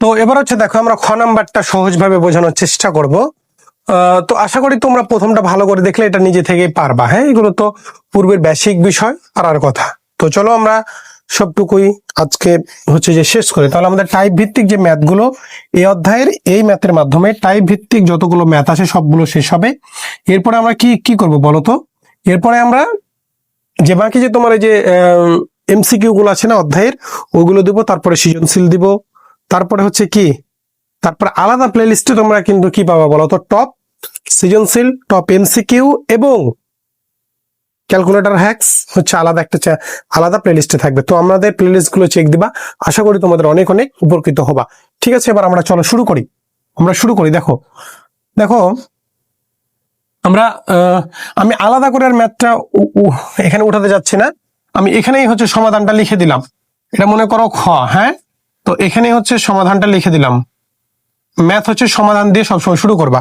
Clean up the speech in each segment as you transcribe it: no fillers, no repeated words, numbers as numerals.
তো এবার হচ্ছে দেখো আমরা খ নাম্বারটা সহজভাবে বোঝানোর চেষ্টা করব। তো আশা করি তোমরা প্রথমটা ভালো করে দেখলে এটা নিজে থেকেই পারবা। হ্যাঁ, এগুলো তো পূর্বের বেসিক বিষয় আর কথা। তো চলো আমরা সবটুকুই আজকে হচ্ছে যে শেষ করি। তাহলে আমাদের টাইপ ভিত্তিক যে ম্যাথগুলো এই অধ্যায়ের এই ম্যাথের মাধ্যমে টাইপ ভিত্তিক যতগুলো ম্যাথ আছে সবগুলো শেষ হবে। এরপরে আমরা কি কি করব বলো তো? এরপরে আমরা যে বাকি যে তোমার এই যে এমসিকিউ গুলো আছে না অধ্যায়ের, ওইগুলো দিব, তারপরে সৃজনশীল দিব, তারপরে হচ্ছে কি, তারপর আলাদা প্লেলিস্টে তোমরা কিন্তু কি পাবা বলো তো? টপ সৃজনশীল, টপ এমসিকিউ এবং ক্যালকুলেটর হ্যাক্স হচ্ছে আলাদা একটা আলাদা প্লেলিস্টে থাকবে। তো আমাদের প্লেলিস্ট গুলো চেক দিবা, আশা করি তোমাদের অনেক অনেক উপকৃত হবা। ঠিক আছে, এবার আমরা চলো শুরু করি। দেখো দেখো আমরা আমি আলাদা করে আর ম্যাথটা এখানে উঠাতে যাচ্ছি না, আমি এখানেই হচ্ছে সমাধানটা লিখে দিলাম। এটা মনে করো খ। হ্যাঁ, তো এখানেই হচ্ছে সমাধানটা লিখে দিলাম। ম্যাথ হচ্ছে সমাধান দিয়ে সবসময় শুরু করবা।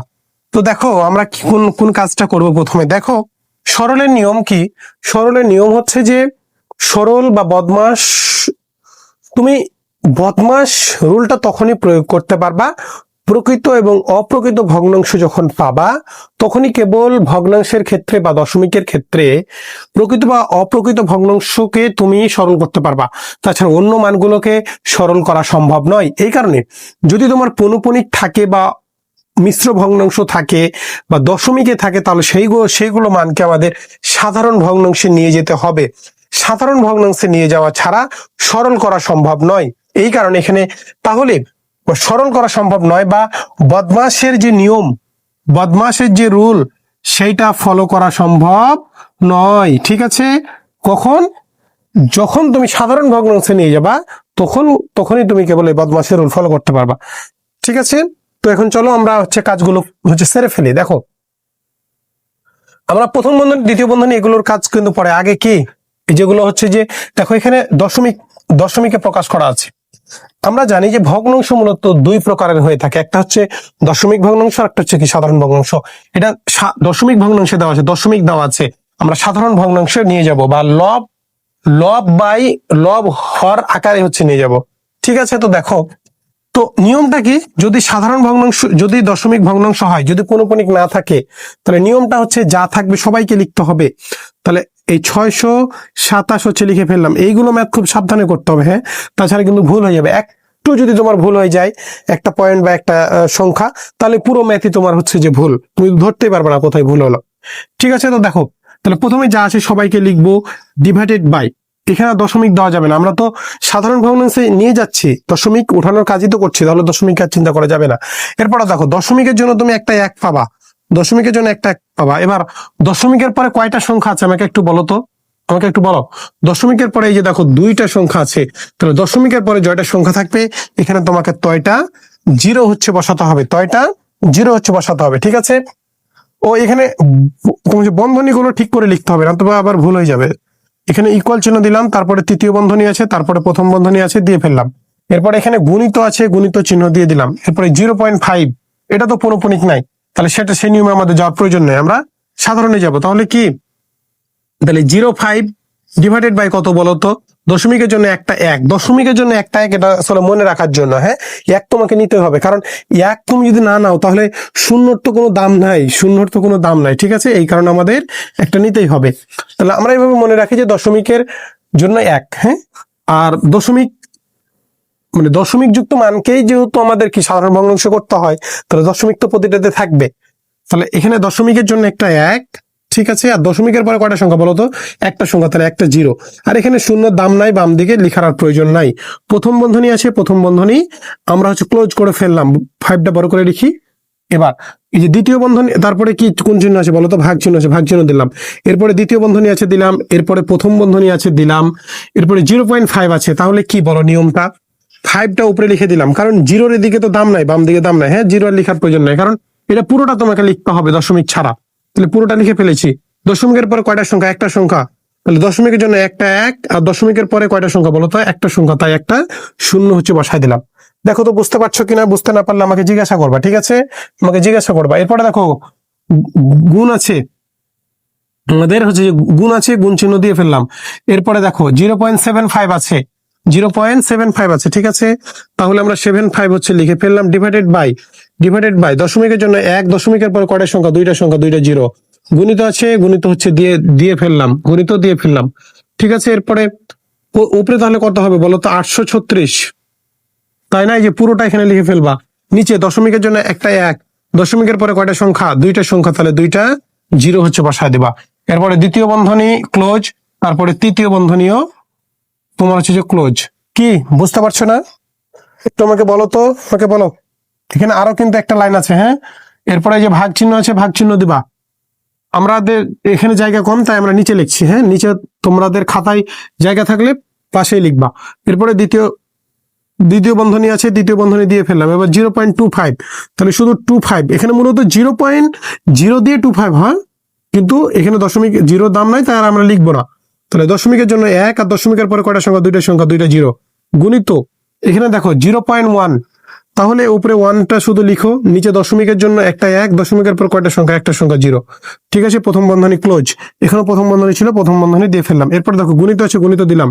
তো দেখো আমরা কোন কোন কাজটা করব। প্রথমে দেখো সরলের নিয়ম কি। সরলের নিয়ম হচ্ছে যে সরল বা বদমাস, তুমি বদমাস রুলটা তখনই প্রয়োগ করতে পারবা প্রকৃত এবং অপ্রকৃত ভগ্নাংশ যখন পাবা, তখনই কেবল ভগ্নাংশের ক্ষেত্রে বা দশমিকের ক্ষেত্রে প্রকৃত বা অপ্রকৃত ভগ্নাংশকে তুমি সরল করতে পারবা। তাছাড়া অন্য মানগুলোকে সরল করা সম্ভব নয়। এই কারণে যদি তোমার পৌনঃপুনিক থাকে বা মিশ্র ভগ্নাংশ থাকে বা দশমিকে থাকে, তাহলে সেইগুলো মানকে আমাদের সাধারণ ভগ্নাংশে নিয়ে যেতে হবে। সাধারণ ভগ্নাংশে নিয়ে যাওয়া ছাড়া সরল করা সম্ভব নয়। এই কারণে এখানে তাহলে সরল করা সম্ভব নয় বা বদমাশের যে নিয়ম, বদমাশের যে রুল, সেইটা ফলো করা সম্ভব নয়। ঠিক আছে, কখন? যখন তুমি সাধারণ ভগ্নাংশে নিয়ে যাবা তখনই তুমি কেবল এই বদমাশের রুল ফলো করতে পারবা। ঠিক আছে, তো এখন চলো আমরা হচ্ছে কাজগুলো হচ্ছে সেরে ফেলি। দেখো আমরা প্রথম বন্ধনী দ্বিতীয় বন্ধনী এগুলোর কাজ কিন্তু পরে। আগে কি যেগুলো হচ্ছে যে দেখো এখানে দশমিকে প্রকাশ করা আছে। আমরা জানি যে ভগ্নাংশ মূলত দুই প্রকারের হয়ে থাকে, একটা হচ্ছে দশমিক ভগ্নাংশ, একটা হচ্ছে কি সাধারণ ভগ্নাংশ। এটা দশমিক ভগ্নাংশে দেওয়া আছে, দশমিক দেওয়া আছে, আমরা সাধারণ ভগ্নাংশে নিয়ে যাব বা লব হর আকারে হচ্ছে নিয়ে যাব। ঠিক আছে, তো দেখো তো নিয়মটা কি, যদি সাধারণ ভগ্নাংশ, যদি দশমিক ভগ্নাংশ হয়, যদি পৌনঃপুনিক না থাকে, তাহলে নিয়মটা হচ্ছে যা থাকবে সবাইকে লিখতে হবে। তাহলে এই 627 হচ্ছে লিখে ফেললাম। এইগুলো ম্যাথ খুব সাবধানে করতে হবে। হ্যাঁ, তাছাড়া কিন্তু ভুল হয়ে যাবে। একটু যদি তোমার ভুল হয়ে যায়, একটা পয়েন্ট বা একটা সংখ্যা, তাহলে পুরো ম্যাথই তোমার হচ্ছে যে ভুল, তুমি ধরতেই পারবে না কোথায় ভুল হলো। ঠিক আছে, তো দেখো তাহলে প্রথমে যা আছে সবাইকে লিখবো ডিভাইডেড বাই। এখানে দশমিক দেওয়া যাবে না, আমরা তো সাধারণ ভগ্নাংশে নিয়ে যাচ্ছি, দশমিক উঠানোর কাজই তো করছি, তাহলে দশমিক আর চিন্তা করা যাবে না। এরপরে দেখো দশমিকের জন্য তুমি একটা এক পাবা, দশমিকের জন্য একটা এক পাবা। এবার দশমিকের পরে কয়টা সংখ্যা আছে আমাকে একটু বলো তো, আমাকে একটু বলো। দশমিকের পরে এই যে দেখো দুইটা সংখ্যা আছে, তাহলে দশমিকের পরে জয়টা সংখ্যা থাকবে, এখানে তোমাকে তয়টা জিরো হচ্ছে বসাতে হবে, তয়টা জিরো হচ্ছে বসাতে হবে। ঠিক আছে, ও এখানে তোমাকে বন্ধনীগুলো ঠিক করে লিখতে হবে, না তো আবার ভুল হয়ে যাবে। এখানে ইকুয়াল চিহ্ন দিলাম, তারপরে তৃতীয় বন্ধনী আছে, তারপরে প্রথম বন্ধনী আছে, দিয়ে ফেললাম। এরপর এখানে গুণিত আছে, গুণিত চিহ্ন দিয়ে দিলাম। এরপরে 0.5, এটা তো পৌনঃপুনিক নাই, তাহলে সেটা সেই নিয়মে আমাদের যাওয়ার প্রয়োজন নেই, আমরা সাধারণে যাব। তাহলে কি, তাহলে 0.5 ডিভাইডেড বাই কত বলতো? দশমিকের জন্য একটা এক, দশমিকের জন্য একটা এক, এটা আসলে মনে রাখার জন্য। হ্যাঁ, এক তোমাকে নিতে হবে, কারণ এক তুমি যদি না নাও তাহলে শূন্যর তো কোনো দাম নাই, শূন্যর তো কোনো দাম নাই। ঠিক আছে, এই কারণে আমাদের একটা নিতেই হবে। তাহলে আমরা এইভাবে মনে রাখি যে দশমিকের জন্য এক। হ্যাঁ, আর দশমিক মানে দশমিক যুক্ত মানকেই যেহেতু আমাদের কি সাধারণ ভগ্নাংশ করতে হয়, তাহলে দশমিক তো প্রতিটাতে থাকবে। তাহলে এখানে দশমিকের জন্য একটা এক। ঠিক আছে, আর দশমিকের পরে কয়টা সংখ্যা বলতো? একটা সংখ্যা, তাহলে একটা জিরো। আর এখানে শূন্য দাম নাই, বাম দিকে লিখার আর প্রয়োজন নাই। প্রথম বন্ধনী আছে, প্রথম বন্ধনী আমরা হচ্ছে ক্লোজ করে ফেললাম, 5টা বড় করে লিখি। এবার এই যে দ্বিতীয় বন্ধনী, তারপরে কি কোন চিহ্ন আছে বলতো? ভাগ চিহ্ন আছে, ভাগ চিহ্ন দিলাম। এরপরে দ্বিতীয় বন্ধনী আছে দিলাম, এরপরে প্রথম বন্ধনী আছে দিলাম, এরপরে 0.5 আছে। তাহলে কি বলো নিয়মটা? 5টা উপরে লিখে দিলাম, কারণ জিরোর দিকে তো দাম নাই, বাম দিকে দাম নাই। হ্যাঁ, জিরো আর লিখার প্রয়োজন নাই, কারণ এটা পুরোটা তোমাকে লিখতে হবে দশমিক ছাড়া। তাহলে পুরোটা লিখে ফেলেছি। দশমিকের পরে কয়টা সংখ্যা? একটা সংখ্যা, তাহলে দশমিকের জন্য একটা এক। আর দশমিকের পরে কয়টা সংখ্যা বলতো? একটা সংখ্যা, তাই একটা শূন্য হচ্ছে বসাই দিলাম। দেখো তো বুঝতে পারছো কিনা? বুঝতে না পারলে আমাকে জিজ্ঞাসা করবা। ঠিক আছে, আমাকে জিজ্ঞাসা করবা। এরপরে দেখো গুণ আছে, আমাদের হচ্ছে গুণ আছে, গুণ চিহ্ন দিয়ে ফেললাম। এরপরে দেখো 0.75 আছে, 0.75 আছে, ঠিক আছে। তাহলে আমরা 75 হচ্ছে লিখে ফেললাম, ডিভাইডেড বাই দশমিকের জন্য 1, দশমিকের পর কয়টা সংখ্যা, দুইটা জিরো, গুণিত আছে, গুণিত হচ্ছে দিয়ে ফেললাম, গুণিত দিয়ে ফেললাম, ঠিক আছে। এরপরে উপরে তাহলে কত হবে বলো তো, 836, তাই না? এই যে পুরোটা এখানে লিখে ফেলবা। নিচে দশমিকের জন্য একটা 1, দশমিকের পরে কয়টা সংখ্যা, দুইটা সংখ্যা, তাহলে দুইটা জিরো হচ্ছে বসায় দিবা। এরপরে দ্বিতীয় বন্ধনী ক্লোজ, তারপরে তৃতীয় বন্ধনীও তোমার হচ্ছে যে ক্লোজ। কি বুঝতে পারছো না? একটু আমাকে বলো তো, আমাকে বলো। এখানে আরো কিন্তু একটা লাইন আছে, হ্যাঁ। এরপরে যে ভাগ চিহ্ন আছে, ভাগ চিহ্ন দিবা। আমাদের এখানে জায়গা কম, তাই আমরা নিচে লিখছি, হ্যাঁ। নিচে তোমাদের খাতায় জায়গা থাকলে পাশেই লিখবা। এরপরে দ্বিতীয় বন্ধনী আছে, দ্বিতীয় বন্ধনী দিয়ে ফেললাম। এবার 0.25, তাহলে শুধু 25, এখানে মূলত 0.0 দিয়ে 25 হয়, কিন্তু এখানে দশমিক জিরো দাম নাই, তাই আর আমরা লিখবো না। তাহলে দশমিকের জন্য 1, আর দশমিকের পরে কয়টা সংখ্যা, দুইটা জিরো, গুণিত এখানে দেখো 0.1, তাহলে উপরে 1টা শুধু লিখো, নিচে দশমিকের জন্য একটা 1, দশমিকের পর কয়টা সংখ্যা, একটা সংখ্যা জিরো, ঠিক আছে। প্রথম বন্ধনী ক্লোজ, এখানে প্রথম বন্ধনী ছিল, প্রথম বন্ধনী দিয়ে ফেললাম। এরপর দেখো গুণিত আছে, গুণিত দিলাম।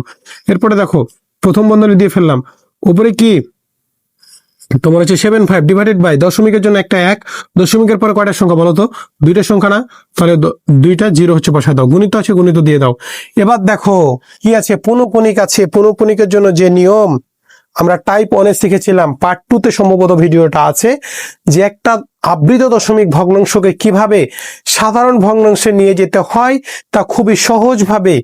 এরপরে দেখো প্রথম বন্ধনী দিয়ে ফেললাম। উপরে কি তোমার হচ্ছে 75 ডিভাইডেড বাই দশমিকের জন্য একটা 1, দশমিকের পরে কয়টা সংখ্যা বলো তো, দুইটা সংখ্যা না, তাহলে দুইটা জিরো হচ্ছে বসায় দাও। গুণিত আছে, গুণিত দিয়ে দাও। এবার দেখো কি আছে, পৌনঃপুনিক আছে। পৌনঃপুনিকের জন্য যে নিয়ম আমরা টাইপ 1-এ শিখেছিলাম, পার্ট 2-তে সম্ভবত ভিডিওটা আছে, যে একটা আবৃত দশমিক ভগ্নাংশকে কিভাবে সাধারণ ভগ্নাংশে নিয়ে যেতে হয় তা খুবই সহজভাবে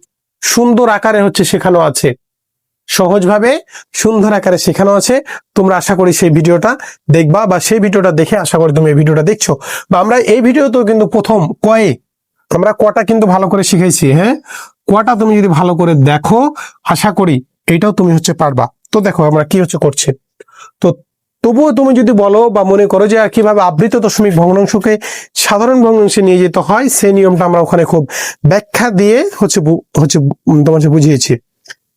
সুন্দর আকারে হচ্ছে শেখানো আছে, সহজভাবে সুন্দর আকারে শেখানো আছে। তোমরা আশা করি সেই ভিডিওটা দেখবা, বা সেই ভিডিওটা দেখে আশা করি তুমি এই ভিডিওটা দেখছো। বা আমরা এই ভিডিওতেও কিন্তু প্রথম আমরা কটা কিন্তু ভালো করে শিখাইছি, হ্যাঁ। কটা তুমি যদি ভালো করে দেখো, আশা করি এটাও তুমি হচ্ছে পারবা। তো দেখো আমরা কি হচ্ছে করছি। তো তবুও তুমি যদি বলো বা মনে করো যে কিভাবে আবৃত দশমিক ভগ্নাংশকে সাধারণ ভগ্নাংশে নিয়ে যেতে হয়, সেই নিয়মটা আমরা ওখানে খুব ব্যাখ্যা দিয়ে হচ্ছে তোমাকে বুঝিয়েছি,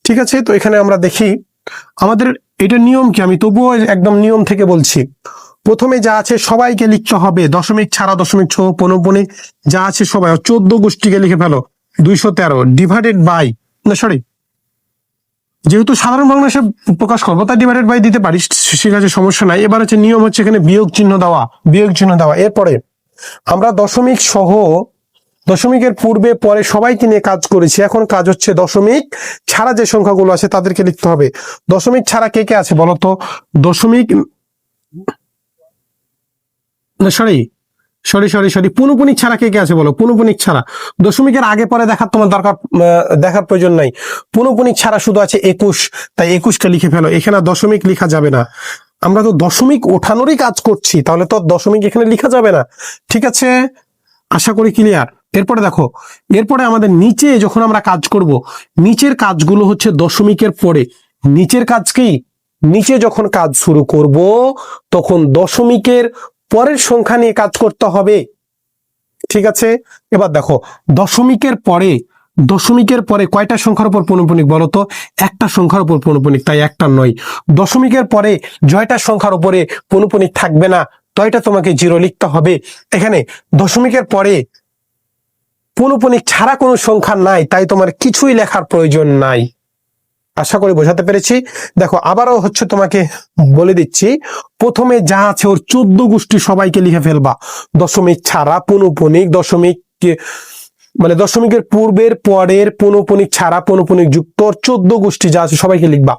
ঠিক আছে। তো এখানে আমরা দেখি আমাদের এটা নিয়ম কি, আমি তবুও একদম নিয়ম থেকে বলছি। প্রথমে যা আছে সবাইকে লিখতে হবে, দশমিক ছাড়া, দশমিক ছ, পৌনঃপুনিক যা আছে সবাই 14 গোষ্ঠীকে লিখে ফেলো। 213 ডিভাইডেড বাই, না সরি, যেহেতু সাধারণ ভগ্নাংশে প্রকাশ করবো তাই ডিভাইডেড বাই দিতে পারিস, ঠিক আছে, সমস্যা নাই। এবার হচ্ছে নিয়ম হচ্ছে এখানে বিয়োগ চিহ্ন দেওয়া। এরপরে আমরা দশমিক সহ দশমিকের পূর্বে পরে সবাইকে নিয়ে কাজ করেছি, এখন কাজ হচ্ছে দশমিক ছাড়া যে সংখ্যাগুলো আছে তাদেরকে লিখতে হবে। দশমিক ছাড়া কে কে আছে বলতো, দশমিক সরি পৌনঃপুনিক ছাড়া কে কে আছে বলো। পৌনঃপুনিক ছাড়া, দশমিকের আগে পরে দেখার প্রয়োজন নাই। পৌনঃপুনিক ছাড়া শুধু আছে 21, তাই 21টা লিখে ফেলো। এখানে দশমিক লেখা যাবে না, আমরা তো দশমিক ওঠানোরই কাজ করছি, তাহলে তো দশমিক এখানে লেখা যাবে না, ঠিক আছে। আশা করি ক্লিয়ার। এরপরে দেখো, এরপরে আমাদের নিচে যখন আমরা কাজ করব, নিচের কাজগুলো হচ্ছে দশমিকের পরে। নিচের কাজ কি, নিচে যখন কাজ শুরু করব তখন দশমিকের পরের সংখ্যা নিয়ে কাজ করতে হবে, ঠিক আছে। এবার দেখো দশমিকের পরে কয়টা সংখ্যার উপর পৌনঃপুনিক বলতো, একটা সংখ্যার উপর পৌনঃপুনিক, তাই একটা নয়। দশমিকের পরে জয়টা সংখ্যার উপরে পৌনঃপুনিক থাকবে না, তয়টা তোমাকে জিরো লিখতে হবে। এখানে দশমিকের পরে পৌনঃপুনিক ছাড়া কোনো সংখ্যা নাই, তাই তোমার কিছুই লেখার প্রয়োজন নাই। আশা করি বোঝাতে পেরেছি। দেখো আবারও হচ্ছে তোমাকে বলে দিচ্ছি, প্রথমে যা আছে ওর 14 গোষ্ঠী সবাইকে লিখে ফেলবা, দশমিক ছাড়া, পৌনঃপুনিক, মানে দশমিকের পূর্বের পরের, পৌনঃপুনিক ছাড়া, পৌনঃপুনিক যুক্ত 14 গোষ্ঠী যা আছে সবাইকে লিখবা।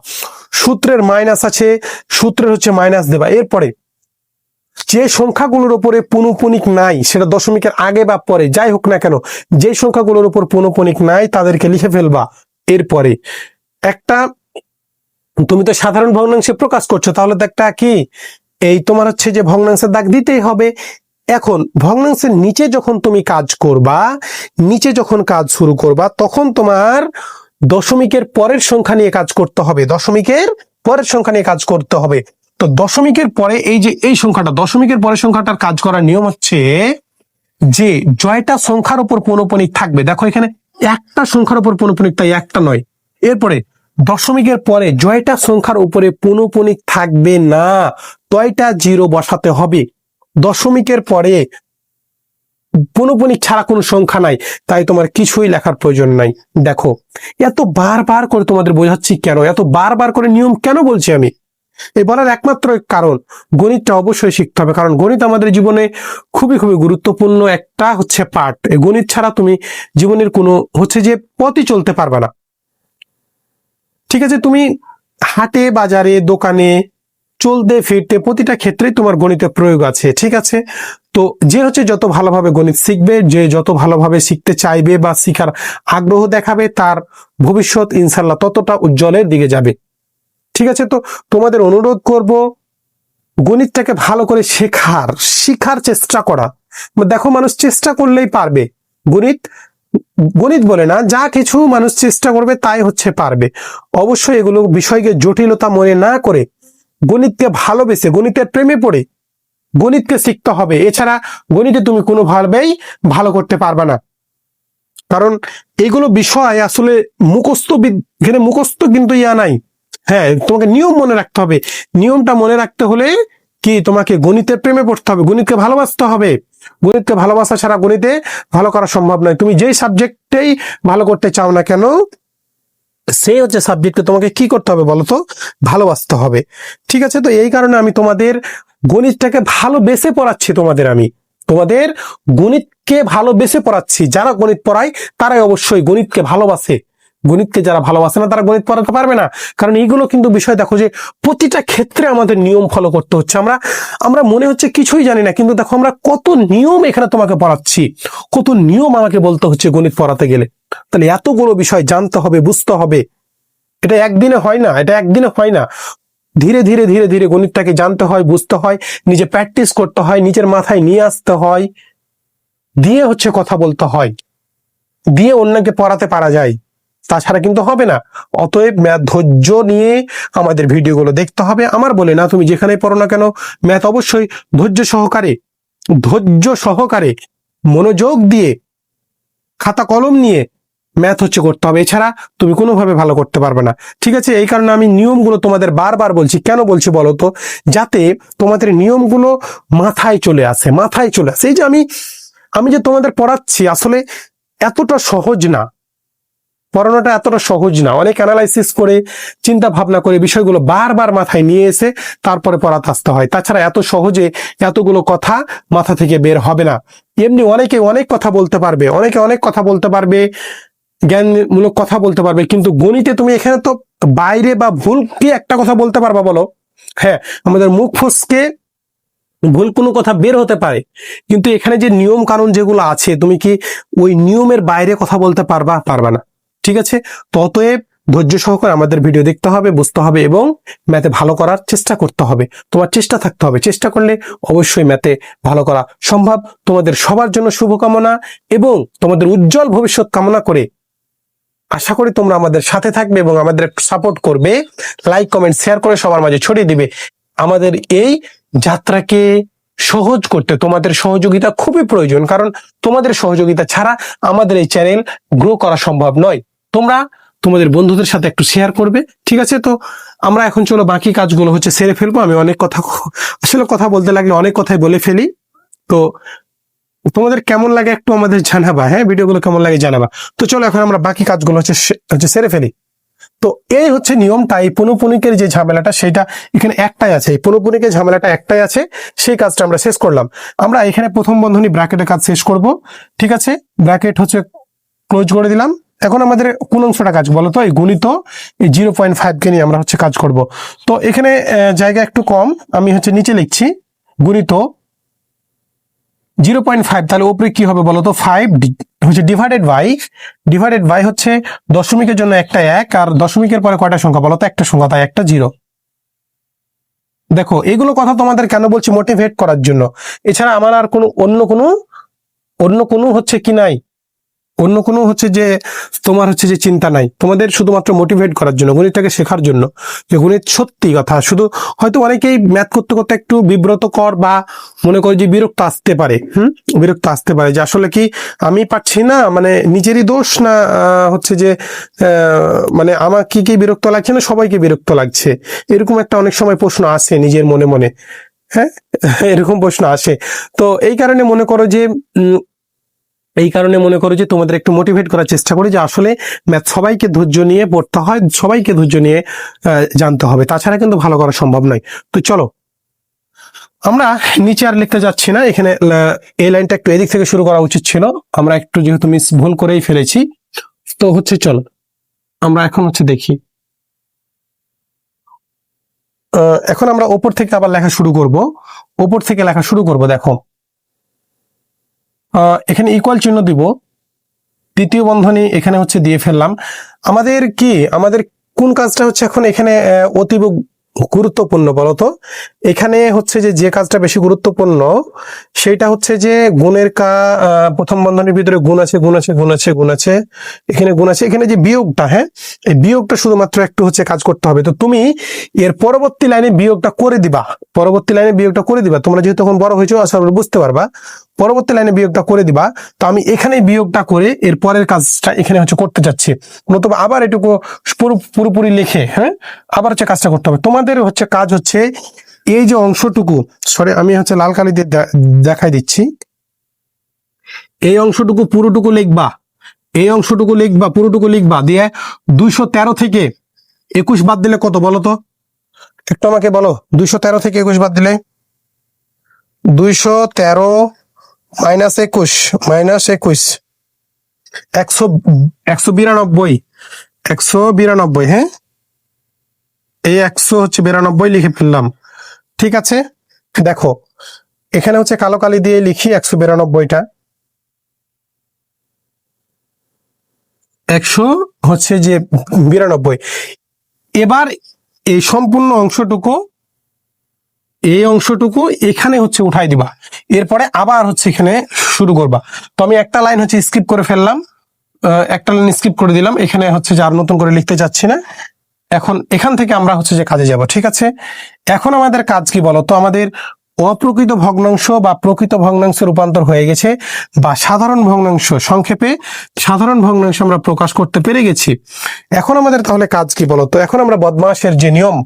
সূত্রের মাইনাস আছে, সূত্রের হচ্ছে মাইনাস দেবা। এরপরে যে সংখ্যাগুলোর উপরে পৌনঃপুনিক নাই, সেটা দশমিকের আগে বা পরে যাই হোক না কেন, যে সংখ্যাগুলোর উপর পৌনঃপুনিক নাই তাদেরকে লিখে ফেলবা। এরপরে একটা, তুমি তো সাধারণ ভগ্নাংশে প্রকাশ করছো, তাহলে তো একটা কি, এই তোমার হচ্ছে যে ভগ্নাংশের দাগ দিতেই হবে। এখন ভগ্নাংশের নিচে যখন তুমি কাজ করবা, নিচে যখন কাজ শুরু করবা, তখন তোমার দশমিকের পরের সংখ্যা নিয়ে কাজ করতে হবে, দশমিকের পরের সংখ্যা নিয়ে কাজ করতে হবে। তো দশমিকের পরে এই যে এই সংখ্যাটা, দশমিকের পরের সংখ্যাটার কাজ করার নিয়ম হচ্ছে যে জয়টা সংখ্যার উপর পৌনঃপুনিক থাকবে। দেখো এখানে একটা সংখ্যার উপর পৌনঃপুনিক, তাই একটা নয়। এরপরে দশমিকের পরে জয়টা সংখ্যার উপরে পৌনঃপুনিক থাকবে না, তয়টা জিরো বসাতে হবে। দশমিকের পরে পৌনঃপুনিক ছাড়া কোনো সংখ্যা নাই, তাই তোমার কিছুই লেখার প্রয়োজন নাই। দেখো এত বারবার করে তোমাদের বোঝাচ্ছি কেন, এত বারবার করে নিয়ম কেন বলছি আমি, এই বলার একমাত্র কারণ গণিতটা অবশ্যই শিখতে হবে, কারণ গণিত আমাদের জীবনে খুবই খুবই গুরুত্বপূর্ণ একটা হচ্ছে পার্ট। এই গণিত ছাড়া তুমি জীবনের কোনো হচ্ছে যে পথই চলতে পারবে না। ঠিক আছে, তুমি হাটে বাজারে দোকানে চলতে ফিরতে প্রতিটা ক্ষেত্রেই তোমার গণিতের প্রয়োগ আছে। ঠিক আছে, তো যে হচ্ছে যত ভালোভাবে গণিত শিখবে, যে যত ভালোভাবে শিখতে চাইবে বা শিখার আগ্রহ দেখাবে, তার ভবিষ্যৎ ইনশাল্লাহ ততটা উজ্জ্বলের দিকে যাবে। ঠিক আছে, তো তোমাদের অনুরোধ করব গণিতটাকে ভালো করে শিখার চেষ্টা করা। দেখো মানুষ চেষ্টা করলেই পারবে, গণিত গণিত বলে না, যা কিছু মানুষ চেষ্টা করবে তাই হচ্ছে পারবে। অবশ্যই এগুলো বিষয়কে জটিলতা মনে না করে গণিতকে ভালোবেসে গণিতের প্রেমে পড়ে গণিতকে শিখতে হবে। এছাড়া গণিতে তুমি কোনোভাবেই ভালো করতে পারবে না, কারণ এগুলো বিষয় আসলে এখানে মুখস্থ কিন্তু ইয়া নাই। হ্যাঁ, তোমাকে নিয়ম মনে রাখতে হবে। নিয়মটা মনে রাখতে হলে কি তোমাকে গণিতের প্রেমে পড়তে হবে, গণিতকে ভালোবাসতে হবে। গণিতকে ভালোবাসা ছাড়া গণিতে ভালো করা সম্ভব নয়। তুমি যেই সাবজেক্টেই ভালো করতে চাও না কেন, সেই হচ্ছে সাবজেক্টে তোমাকে কি করতে হবে বলো তো, ভালোবাসতে হবে। ঠিক আছে, তো এই কারণে আমি তোমাদের গণিতটাকে ভালোবেসে পড়াচ্ছি। তোমাদের গণিতকে ভালোবেসে পড়াচ্ছি। যারা গণিত পড়ায় তারাই অবশ্যই গণিতকে ভালোবাসে। গণিতকে যারা ভালোবাসে না তারা গণিত পড়াতে পারবে না, কারণ এইগুলো কিন্তু বিষয় দেখো যে প্রতিটা ক্ষেত্রে আমাদের নিয়ম ফলো করতে হচ্ছে। আমরা মনে হচ্ছে কিছুই জানি না, কিন্তু দেখো আমরা কত নিয়ম এখানে তোমাকে পড়াচ্ছি, কত নিয়ম আমাকে বলতে হচ্ছে গণিত পড়াতে গেলে। তাহলে এতগুলো বিষয় জানতে হবে, বুঝতে হবে। এটা একদিনে হয় না। ধীরে ধীরে ধীরে ধীরে গণিতটাকে জানতে হয়, বুঝতে হয়, নিজে প্র্যাকটিস করতে হয়, নিজের মাথায় নিয়ে আসতে হয়, দিয়ে হচ্ছে কথা বলতে হয়, দিয়ে অন্যকে পড়াতে পারা যায়। তাছাড়া কিন্তু হবে না। অতএব ম্যাথ ধৈর্য নিয়ে আমাদের ভিডিওগুলো দেখতে হবে। আমার বলে না, তুমি যেখানে পড়ো না কেন ম্যাথ অবশ্যই ধৈর্য সহকারে মনোযোগ দিয়ে খাতা কলম নিয়ে ম্যাথ হচ্ছে করতে হবে। এছাড়া তুমি কোনোভাবে ভালো করতে পারবে না। ঠিক আছে, এই কারণে আমি নিয়মগুলো তোমাদের বারবার বলছি। কেন বলছি বলো তো, যাতে তোমাদের নিয়মগুলো মাথায় চলে আসে। এই যে আমি যে তোমাদের পড়াচ্ছি আসলে এতটা সহজ না, পড়ানোটা এতটা সহজ না। অনেক অ্যানালাইসিস করে চিন্তা ভাবনা করে বিষয়গুলো বারবার মাথায় নিয়ে এসে তারপরে পড়াতে আসতে হয়। তাছাড়া এত সহজে এতগুলো কথা মাথা থেকে বের হবে না। এমনি অনেকে অনেক কথা বলতে পারবে, জ্ঞানমূলক কথা বলতে পারবে, কিন্তু গণিতে তুমি এখানে তো বাইরে বা ভুল কি একটা কথা বলতে পারবা বলো? হ্যাঁ, আমাদের মুখ ফসকে ভুল কোনো কথা বের হতে পারে, কিন্তু এখানে যে নিয়ম কানুন যেগুলো আছে, তুমি কি ওই নিয়মের বাইরে কথা বলতে পারবা না। ঠিক আছে, ততএব ধৈর্য সহকারে আমাদের ভিডিও দেখতে হবে, বুঝতে হবে এবং ম্যাথে ভালো করার চেষ্টা করতে হবে। তোমার চেষ্টা থাকতে হবে, চেষ্টা করলে অবশ্যই ম্যাথে ভালো করা সম্ভব। তোমাদের সবার জন্য শুভকামনা এবং তোমাদের উজ্জ্বল ভবিষ্যৎ কামনা করে আশা করি তোমরা আমাদের সাথে থাকবে এবং আমাদের সাপোর্ট করবে, লাইক কমেন্ট শেয়ার করে সবার মাঝে ছড়িয়ে দিবে। আমাদের এই যাত্রাকে সহজ করতে তোমাদের সহযোগিতা খুবই প্রয়োজন, কারণ তোমাদের সহযোগিতা ছাড়া আমাদের এই চ্যানেল গ্রো করা সম্ভব নয়। তোমরা তোমাদের বন্ধুদের সাথে একটু শেয়ার করবে। ঠিক আছে, তো আমরা এখন চলো বাকি কাজগুলো হচ্ছে সেরে ফেলবো। আমি আসলে কথা বলতে লাগলে অনেক কথাই বলে ফেলি। তো তোমাদের কেমন লাগে একটু আমাদের জানাবা। হ্যাঁ, ভিডিওগুলো কেমন লাগে জানাবা। তো চলো এখন আমরা বাকি কাজগুলো হচ্ছে সেরে ফেলি। তো এই হচ্ছে নিয়মটা। এই পৌনঃপুনিকের যে ঝামেলাটা সেটা এখানে একটাই আছে, এই পৌনঃপুনিকের ঝামেলাটা একটাই আছে, সেই কাজটা আমরা শেষ করলাম। আমরা এখানে প্রথম বন্ধনী ব্র্যাকেটের কাজ শেষ করব। ঠিক আছে, ব্র্যাকেট হচ্ছে ক্লোজ করে দিলাম। এখন আমাদের কোন অংশটা কাজ বলো তো, এই গুণিত এই 0.5 কে নিয়ে আমরা হচ্ছে কাজ করব। তো এখানে জায়গা একটু কম, আমি হচ্ছে নিচে লিখছি গুণিত 0.5, তাহলে উপরে কি হবে বলতো, 5 হচ্ছে ডিভাইডেড বাই হচ্ছে দশমিকের জন্য একটা 1, আর দশমিকের পরে কয়টা সংখ্যা বলতো, একটা সংখ্যা, তাই একটা 0। দেখো এগুলো কথা তোমাদের কেন বলছি, মোটিভেট করার জন্য। এছাড়া আমার আর কোনো অন্য কোনো হচ্ছে কি নাই, অন্য কোনো হচ্ছে যে তোমার হচ্ছে যে চিন্তা নাই, তোমাদের শুধুমাত্র মোটিভেট করার জন্য, গণিতটাকে শেখার জন্য। যে গণিত সত্যি কথা, শুধু হয়তো অনেকেই ম্যাথ করতে করতে একটু বিব্রতকর বা মনে করে যে বিরক্ত আসতে পারে, যে আসলে কি আমি পারছি না, মানে নিজেরই দোষ না হচ্ছে যে মানে আমার কি বিরক্ত লাগছে না সবাইকে বিরক্ত লাগছে, এরকম একটা অনেক সময় প্রশ্ন আসে নিজের মনে। হ্যাঁ, এরকম প্রশ্ন আসে। তো এই কারণে মনে করো যে এই কারণে মনে করো যে তোমাদের একটু মোটিভেট করার চেষ্টা করি যে আসলে ম্যাথ সবাইকে ধৈর্য নিয়ে পড়তে হয়, সবাইকে ধৈর্য নিয়ে জানতে হবে, তাছাড়া কিন্তু ভালো করা সম্ভব নয়। তো চলো আমরা নিচে আর লিখতে যাচ্ছি না, এখানে এই লাইনটা একটু এদিক থেকে শুরু করা উচিত ছিল, আমরা একটু যেহেতু মিস ভুল করেই ফেলেছি। তো হচ্ছে চলো আমরা এখন হচ্ছে দেখি, এখন আমরা ওপর থেকে আবার লেখা শুরু করব, ওপর থেকে লেখা শুরু করব। দেখো এখানে ইকুয়াল চিহ্ন দিব, তৃতীয় বন্ধনী এখানে হচ্ছে দিয়ে ফেললাম। আমাদের কোন কাজটা হচ্ছে এখন এখানে অতীব গুরুত্বপূর্ণ বলতো? এখানে হচ্ছে যে কাজটা বেশি গুরুত্বপূর্ণ সেটা হচ্ছে যে গুণের প্রথম বন্ধনীর ভিতরে গুণ আছে, গুণ আছে, গুণ আছে, গুণ আছে, এখানে গুণ আছে, এখানে যে বিয়োগটা, হ্যাঁ এই বিয়োগটা শুধুমাত্র একটু হচ্ছে কাজ করতে হবে। তো তুমি এর পরবর্তী লাইনে বিয়োগটা করে দিবা, পরবর্তী লাইনে বিয়োগটা করে দিবা, তোমরা যেহেতু এখন বড় হয়েছো আশা করি বুঝতে পারবা, পরবর্তী লাইনে বিয়োগটা করে দিবা। তো আমি এখানে বিয়োগটা করে এর পরের কাজটা এখানে হচ্ছে করতে যাচ্ছি, নতুবা আবার এটুকু পুরোপুরি লিখে হ্যাঁ আবার হচ্ছে কাজটা করতে হবে। তোমাদের হচ্ছে কাজ হচ্ছে এই যে অংশটুকু, সরি আমি হচ্ছে লাল কালি দিয়ে দেখাই দিচ্ছি, এই অংশটুকু পুরোটুকু লিখবা, এই অংশটুকু লিখবা, পুরোটুকু লিখবা, দিয়ে 213 থেকে 21 বাদ দিলে কত বলো তো? একটু আমাকে বলো, 213 থেকে 21 বাদ দিলে? 213 মাইনাস 21, মাইনাস 21, 192, 192, হ্যাঁ এই 192 লিখে ফেললাম। ঠিক আছে, দেখো এখানে হচ্ছে কালো কালি দিয়ে লিখি 192টা, 100 হচ্ছে যে 92। এবার এই সম্পূর্ণ অংশটুকু, এই অংশটুকু এখানে হচ্ছে উঠাই দিবা, এরপরে আবার হচ্ছে এখানে শুরু করবা। তো আমি একটা লাইন হচ্ছে স্কিপ করে ফেললাম, একটা লাইন স্কিপ করে দিলাম, এখানে হচ্ছে যে আর নতুন করে লিখতে যাচ্ছি না। এখন এখান থেকে আমরা হচ্ছে যে কাজে যাব। ঠিক আছে, এখন আমাদের কাজ কি বলতো? আমাদের অপ্রকৃত ভগ্নাংশ বা প্রকৃত ভগ্নাংশে রূপান্তর হয়ে গেছে, বা সাধারণ ভগ্নাংশ, সংক্ষেপে সাধারণ ভগ্নাংশ আমরা প্রকাশ করতে পেরে গেছি। এখন আমাদের তাহলে কাজ কি বলতো? এখন আমরা বদমাশের যে নিয়ম,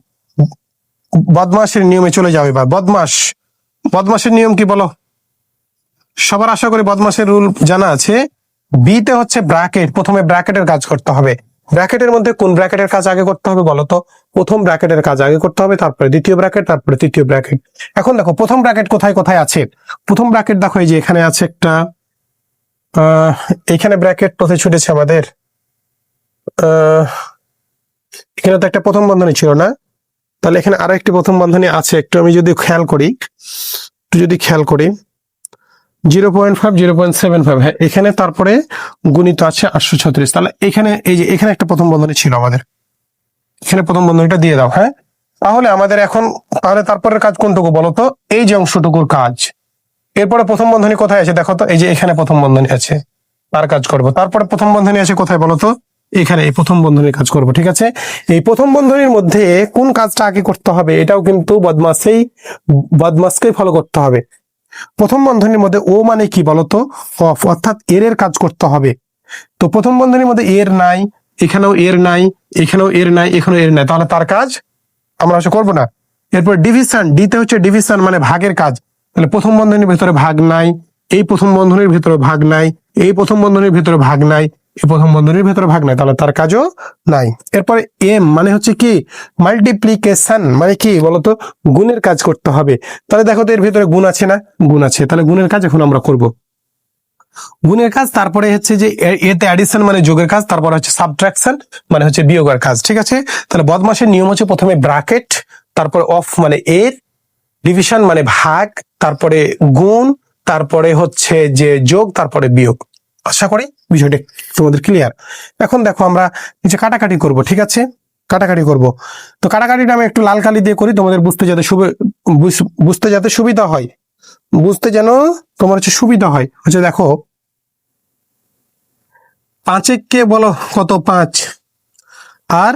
বদমাশের নিয়মে চলে যাবে। বা বদমাশের নিয়ম কি বলো? সবার আশা করি বদমাশের রুল জানা আছে। বিতে হচ্ছে ব্র্যাকেট, প্রথমে ব্র্যাকেটের কাজ করতে হবে। ব্র্যাকেটের মধ্যে কোন ব্র্যাকেটের কাজ আগে করতে হবে বলতো? প্রথম ব্র্যাকেটের কাজ আগে করতে হবে, তারপরে দ্বিতীয় ব্র্যাকেট, তারপরে তৃতীয় ব্র্যাকেট। এখন দেখো প্রথম ব্র্যাকেট কোথায় কোথায় আছে। প্রথম ব্র্যাকেট দেখো এই যে এখানে আছে একটা, এখানে ব্র্যাকেট কোথায় ছুটেছে আমাদের, এখানে তো একটা প্রথম বন্ধনী ছিল না, তাহলে এখানে আরো একটি প্রথম বন্ধনী আছে। একটু আমি যদি খেয়াল করি, 0.5, 0.75, হ্যাঁ এখানে তারপরে গুণিত আছে 836। তাহলে এখানে এই যে এখানে একটা প্রথম বন্ধনী ছিল আমাদের, এখানে প্রথম বন্ধনীটা দিয়ে দাও। হ্যাঁ তাহলে আমাদের এখন তাহলে তারপরের কাজ কোনটুকু বলতো? এই যে অংশটুকুর কাজ। এরপরে প্রথম বন্ধনী কোথায় আছে দেখো তো, এই যে এখানে প্রথম বন্ধনী আছে, তার কাজ করব। তারপরে প্রথম বন্ধনী আছে কোথায় বলতো? এখানে এই প্রথম বন্ধনীর কাজ করব। ঠিক আছে, এই প্রথম বন্ধনীর মধ্যে কোন কাজটা আগে করতে হবে এটাও কিন্তু বদমাসকেই ফলো করতে হবে। প্রথম বন্ধনীর মধ্যে ও মানে কি বলতো? অফ, অর্থাৎ এর কাজ করতে হবে। তো প্রথম বন্ধনীর মধ্যে এর নাই, এখানেও এর নাই, এখানেও এর নাই, এখানেও এর নাই, তাহলে তার কাজ আমরা হচ্ছে করবো না। এরপর ডিভিশন, ডিতে হচ্ছে ডিভিশন মানে ভাগের কাজ। তাহলে প্রথম বন্ধনীর ভিতরে ভাগ নাই, এই প্রথম বন্ধনীর ভিতরে ভাগ নাই, এই প্রথম বন্ধনীর ভিতরে ভাগ নাই, এই প্রথম বন্ধনীর ভিতরে ভাগ নাই, তাহলে তার কাজও নাই। এরপরে এম মানে হচ্ছে কি? মাল্টিপ্লিকেশন মানে কি বলতো? গুণের কাজ করতে হবে। তাহলে দেখো তো এর ভিতরে গুণ আছে না? গুণ আছে, তাহলে গুণের কাজ এখন আমরা করব। গুণের কাজ, তারপরে হচ্ছে যে এতে অ্যাডিশন মানে যোগের কাজ, তারপরে হচ্ছে সাবট্রাকশন মানে হচ্ছে বিয়োগের কাজ। ঠিক আছে, তাহলে বদমাশের নিয়ম হচ্ছে প্রথমে ব্র্যাকেট, তারপরে অফ মানে এর, ডিভিশন মানে ভাগ, তারপরে গুণ, তারপরে হচ্ছে যে যোগ, তারপরে বিয়োগ। আশা করি বিষয়টা তোমাদের ক্লিয়ার। এখন দেখো আমরা নিচে কাটাকাটি করব। ঠিক আছে, কাটাকাটি করব। তো কাটাকাটিটা আমি একটু লাল কালি দিয়ে করি, তোমাদের বুঝতে যাতে সুবিধা হয়, বুঝতে যেন তোমার হচ্ছে সুবিধা হয়। হচ্ছে দেখো 5 কে বলো কত? 5। আর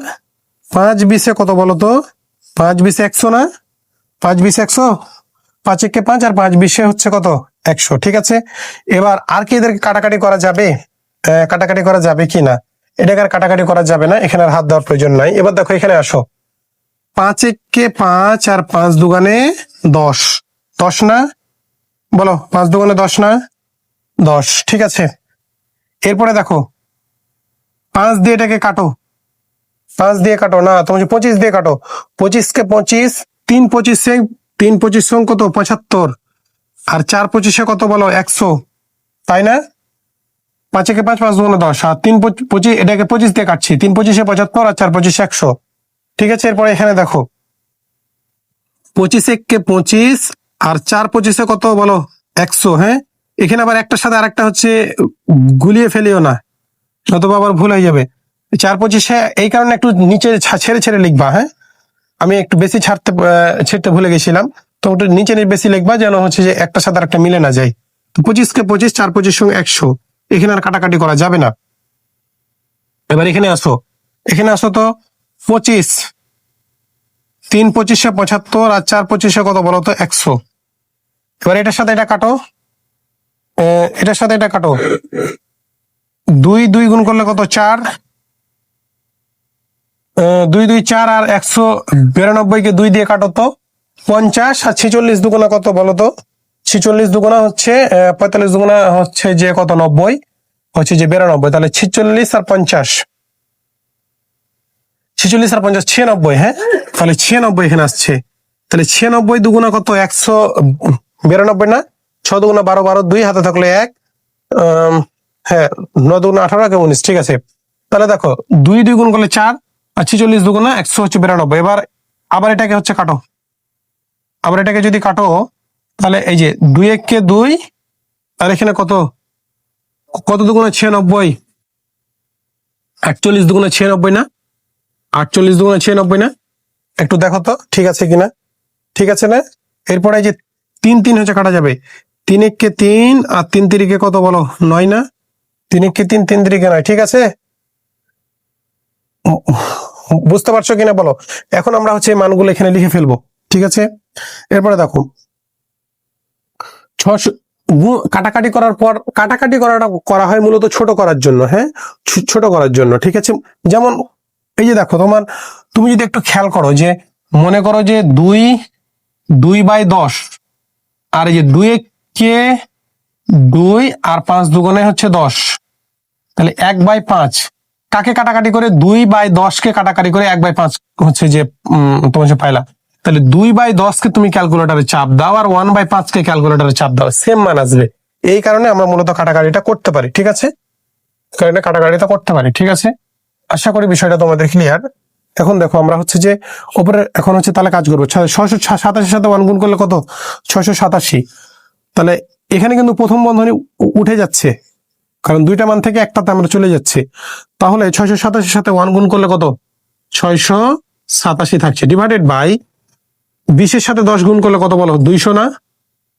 5 20 কত বলো তো? 5 20 100 না? 5 20 100, 5 কে 5 আর 5 20 হচ্ছে কত? 100। ঠিক আছে, এবার আর কি এদেরকে কাটাকাটি করা যাবে? কাটাকাটি করা যাবে কি না? এটাকে আর কাটাকাটি করা যাবে না, এখানে আর হাত দেওয়ার প্রয়োজন নাই। এবার দেখো এখানে আসো, 5 কে 5 আর 5 দুগুণে 10, 10 না? বলো 5 দুগুণে 10 না? 10। ঠিক আছে, এরপরে দেখো 5 দিয়ে এটাকে কাটো, 5 দিয়ে কাটো না, তোমার 25 দিয়ে কাটো। 25 কে 25, 3 25 3 25 কত 75, আর 4 25 কত বলো 100, তাই না? 5 কে 5, 5 দুগুণে 10, আর 3 25 এটাকে 25 দিয়ে কাটছি, 3 25 75, আর 4 25 100। ঠিক আছে, এরপরে এখানে দেখো 25 কে 25, আর 4 25 কত বলো 100। হ্যাঁ, এখানে আবার একটার সাথে আরেকটা হচ্ছে গুলিয়ে ফেলিও না, নতুবা আবার ভুল হয়ে যাবে। 4 25 এই কারণে একটু নিচে ছেড়ে ছেড়ে লিখবা। হ্যাঁ, আমি একটু বেশি ছেড়তে ভুলে গেছিলাম, তো একটু নিচে বেশি লিখবা, যেন হচ্ছে যে একটার সাথে আরেকটা মিলে না যায়। তো 25 কে 25, 4 25 সঙ্গে 100, এখানে আর কাটাকাটি করা যাবে না। এবার এখানে আসো, এখানে আসো তো 25, 3 25 75, আর 4 25 কত বলো তো 100। এবার এটার সাথে এটা কাটো, এটার সাথে এটা কাটো, 2 2 গুণ করলে কত 4, 2 2 4, আর 192 কে 2 দিয়ে কাটো তো 50, আর 46 দুগুণা কত বলো তো? 46 দুগুণা হচ্ছে 45 দুগুণা হচ্ছে যে কত 90, হচ্ছে যে 92, তাহলে 46 আর 50, 46 আর 50 96। হ্যাঁ, তাহলে 96 এখানে আসছে। তাহলে 96 দুগুণা কত 192 না, 6 দুগুণা 12, 12 2 হাতে থাকলে 1, হ্যাঁ 9 দুগুণা 18 কে 19। ঠিক আছে, তাহলে দেখো 2 2 গুণ করলে 4, আর 46 দুগুণা 100 হচ্ছে 92। এবার আবার এটাকে হচ্ছে কাটো, আবার এটাকে যদি কাটো, তাহলে এই যে 2 1 কে 2, আর এখানে কত কত দুগুণা 96, 48 দুগুণা 96 না, 48 দুগুণা 96 না, একটু দেখো তো ঠিক আছে কিনা। ঠিক আছে না? এরপরে এই যে 3 3 হচ্ছে কাটা যাবে, 3 1 কে 3, আর 3 3 কে কত বলো 9 না, 3 1 কে 3, 3 3 কে 9। ঠিক আছে, বুঝতে পারছো কিনা বলো? এখন আমরা হচ্ছে এই মানগুলো এখানে লিখে ফেলবো। ঠিক আছে, এরপরে দেখো 600 কাটাকাটি করার পর, কাটাকাটি করা হয় মূলত ছোট করার জন্য। হ্যাঁ, ছোট করার জন্য। ঠিক আছে, যেমন এই যে দেখো তুমি যদি একটু খেয়াল করো, যে মনে করো যে 2/10, আর এই যে 2 কে 2, আর 5 দুগুণে হচ্ছে 10, তাহলে 1/5 কাকে কাটাকাটি করে 2/10 কে কাটাকাটি করে 1/5 হচ্ছে যে তোমার সে পাইলা। তাহলে 2/10 কে তুমি ক্যালকুলেটরে চাপ দাও, আর 1/5 কে ক্যালকুলেটরে চাপ দাও, সেম মান আসবে। এই কারণে আমরা মূলত কাটাকাটিটা করতে পারি। ঠিক আছে, কারণে কাটাকাটিটা করতে পারি। ঠিক আছে, আশা করি বিষয়টা তোমাদের ক্লিয়ার। এখন দেখো আমরা হচ্ছে যে উপরে এখন হচ্ছে তাহলে কাজ করবো। 687 সাথে 1 গুণ করলে কত 687। তাহলে এখানে কিন্তু প্রথম বন্ধনী উঠে যাচ্ছে, কারণ দুইটা মান থেকে একটাতে আমরা চলে যাচ্ছি। তাহলে 687 সাথে 1 গুণ করলে কত 687 থাকছে, ডিভাইডেড বাই 20 এর সাথে 10 গুণ করলে কত বলো 200 না,